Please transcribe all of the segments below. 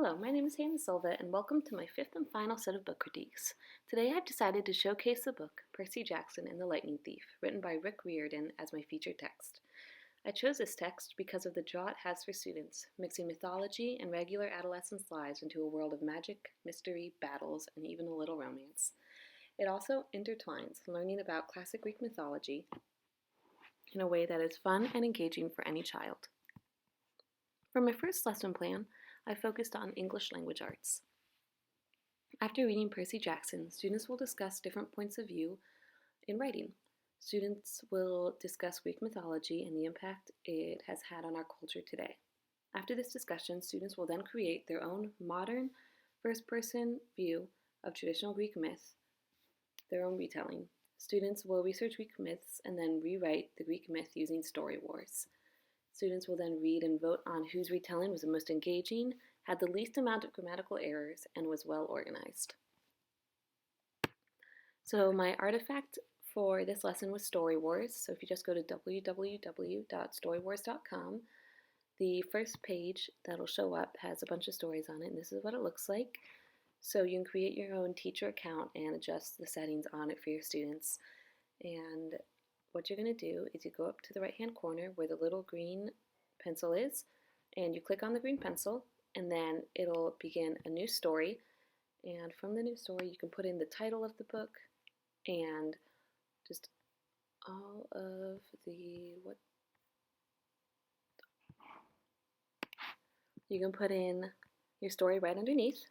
Hello, my name is Hannah Silva, and welcome to my fifth and final set of book critiques. Today I've decided to showcase the book Percy Jackson and the Lightning Thief, written by Rick Riordan, as my featured text. I chose this text because of the draw it has for students, mixing mythology and regular adolescents' lives into a world of magic, mystery, battles, and even a little romance. It also intertwines learning about classic Greek mythology in a way that is fun and engaging for any child. For my first lesson plan, I focused on English language arts. After reading Percy Jackson, students will discuss different points of view in writing. Students will discuss Greek mythology and the impact it has had on our culture today. After this discussion, students will then create their own modern first-person view of traditional Greek myth, their own retelling. Students will research Greek myths and then rewrite the Greek myth using Story Wars. Students will then read and vote on whose retelling was the most engaging, had the least amount of grammatical errors, and was well organized. So my artifact for this lesson was Story Wars. So if you just go to www.storywars.com, the first page that'll show up has a bunch of stories on it, and this is what it looks like. So you can create your own teacher account and adjust the settings on it for your students. And what you're going to do is you go up to the right-hand corner where the little green pencil is, and you click on the green pencil, and then it'll begin a new story. And from the new story, you can put in the title of the book and just all of the you can put in your story right underneath.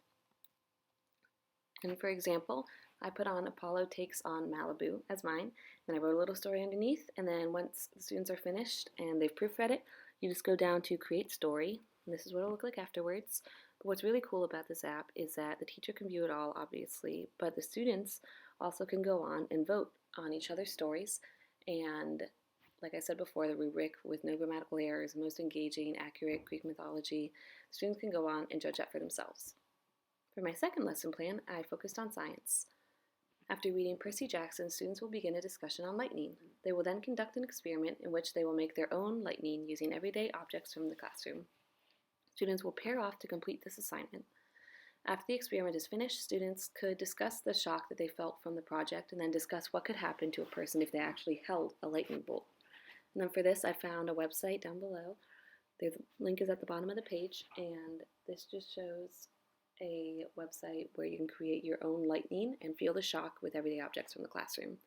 And for example, I put on Apollo Takes on Malibu as mine, and I wrote a little story underneath, and then once the students are finished and they've proofread it, you just go down to Create Story, and this is what it'll look like afterwards. But what's really cool about this app is that the teacher can view it all, obviously, but the students also can go on and vote on each other's stories, and like I said before, the rubric with no grammatical errors, most engaging, accurate Greek mythology, students can go on and judge that for themselves. For my second lesson plan, I focused on science. After reading Percy Jackson, students will begin a discussion on lightning. They will then conduct an experiment in which they will make their own lightning using everyday objects from the classroom. Students will pair off to complete this assignment. After the experiment is finished, students could discuss the shock that they felt from the project and then discuss what could happen to a person if they actually held a lightning bolt. And then for this, I found a website down below. The link is at the bottom of the page, and this just shows a website where you can create your own lightning and feel the shock with everyday objects from the classroom.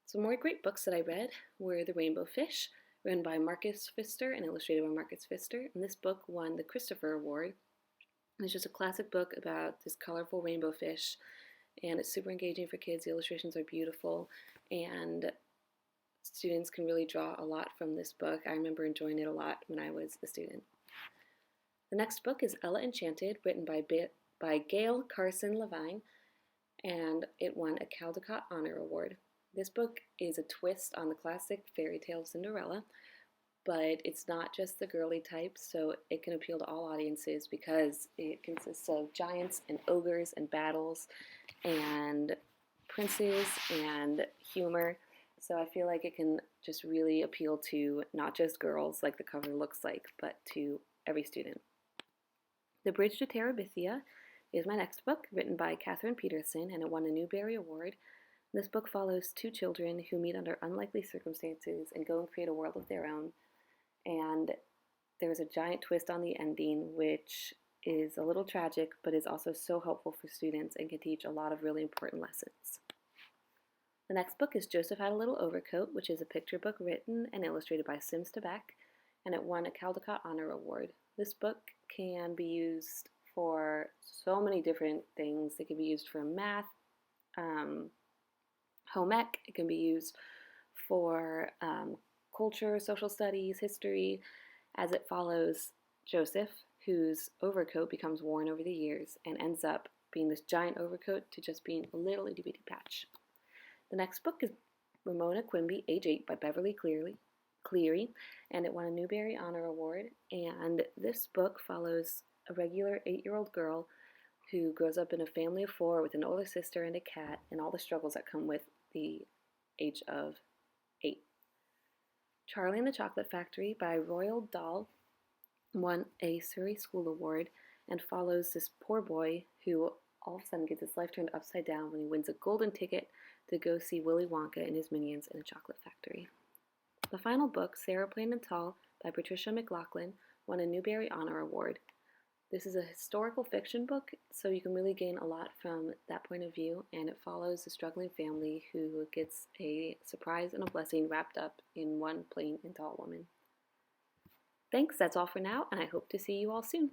Some more great books that I read were The Rainbow Fish, written by Marcus Pfister and illustrated by Marcus Pfister. And this book won the Christopher Award. It's just a classic book about this colorful rainbow fish, and it's super engaging for kids. The illustrations are beautiful, and students can really draw a lot from this book. I remember enjoying it a lot when I was a student. The next book is Ella Enchanted, written by Gail Carson Levine, and it won a Caldecott Honor Award. This book is a twist on the classic fairy tale Cinderella, but it's not just the girly type, so it can appeal to all audiences because it consists of giants and ogres and battles and princes and humor. So I feel like it can just really appeal to not just girls like the cover looks like, but to every student. The Bridge to Terabithia is my next book, written by Catherine Peterson, and it won a Newbery Award. This book follows two children who meet under unlikely circumstances and go and create a world of their own. And there's a giant twist on the ending, which is a little tragic, but is also so helpful for students and can teach a lot of really important lessons. The next book is Joseph Had a Little Overcoat, which is a picture book written and illustrated by Sims Tabak, and it won a Caldecott Honor Award. This book can be used for so many different things. It can be used for math, home ec. It can be used for culture, social studies, history, as it follows Joseph, whose overcoat becomes worn over the years and ends up being this giant overcoat to just being a little itty bitty patch. The next book is Ramona Quimby, Age 8 by Beverly Cleary, and it won a Newbery Honor Award. And this book follows a regular 8-year-old girl who grows up in a family of 4 with an older sister and a cat, and all the struggles that come with the age of 8. Charlie and the Chocolate Factory by Roald Dahl won a Surrey School Award and follows this poor boy who all of a sudden gets his life turned upside down when he wins a golden ticket to go see Willy Wonka and his minions in a chocolate factory. The final book, Sarah Plain and Tall, by Patricia McLaughlin, won a Newbery Honor Award. This is a historical fiction book, so you can really gain a lot from that point of view, and it follows a struggling family who gets a surprise and a blessing wrapped up in one plain and tall woman. Thanks, that's all for now, and I hope to see you all soon.